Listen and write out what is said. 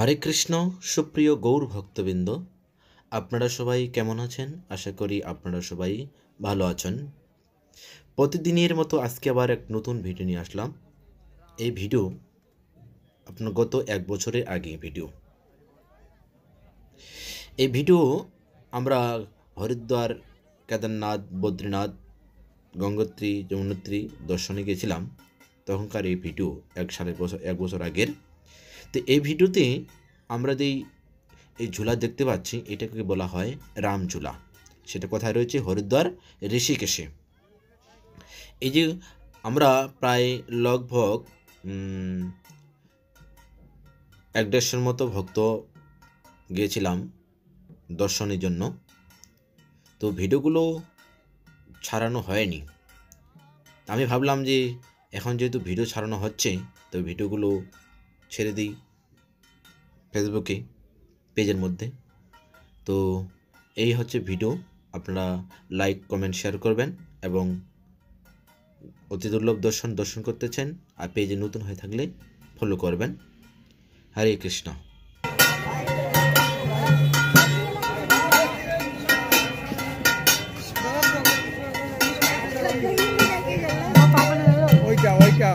হরে কৃষ্ণ। সুপ্রিয় গৌর ভক্তবৃন্দ, আপনারা সবাই কেমন আছেন? আশা করি আপনারা সবাই ভালো আছেন। প্রতিদিনের মতো আজকে আবার এক নতুন ভিডিও নিয়ে আসলাম। এই ভিডিও আপনার গত 1 বছরের আগে এই ভিডিও আমরা হরিদ্বার, কেদারনাথ, বদ্রীনাথ, গঙ্গোত্রী, যমুনোত্রী দর্শনে গেছিলাম। তখনকার এই ভিডিও 1 বছর আগের। তো এই ভিডিওতে আমরা এই ঝুলা দেখতে পাচ্ছি, এটাকে বলা হয় রাম ঝুলা। সেটা কোথায় রয়েছে? হরিদ্বার, ঋষিকেশে। এই যে আমরা প্রায় লগভগ 1-150 মতো ভক্ত গিয়েছিলাম দর্শনের জন্য। তো ভিডিওগুলো ছাড়ানো হয়নি। আমি ভাবলাম যে এখন যেহেতু ভিডিও ছাড়ানো হচ্ছে, তো ভিডিওগুলো ছেড়ে দিই ফেসবুকে পেজের মধ্যে। তো এই হচ্ছে ভিডিও। আপনারা লাইক, কমেন্ট, শেয়ার করবেন এবং অতি দুর্লভ দর্শন করতে চান আর পেজে নতুন হয়ে থাকলে ফলো করবেন। হরে কৃষ্ণ। ওইটা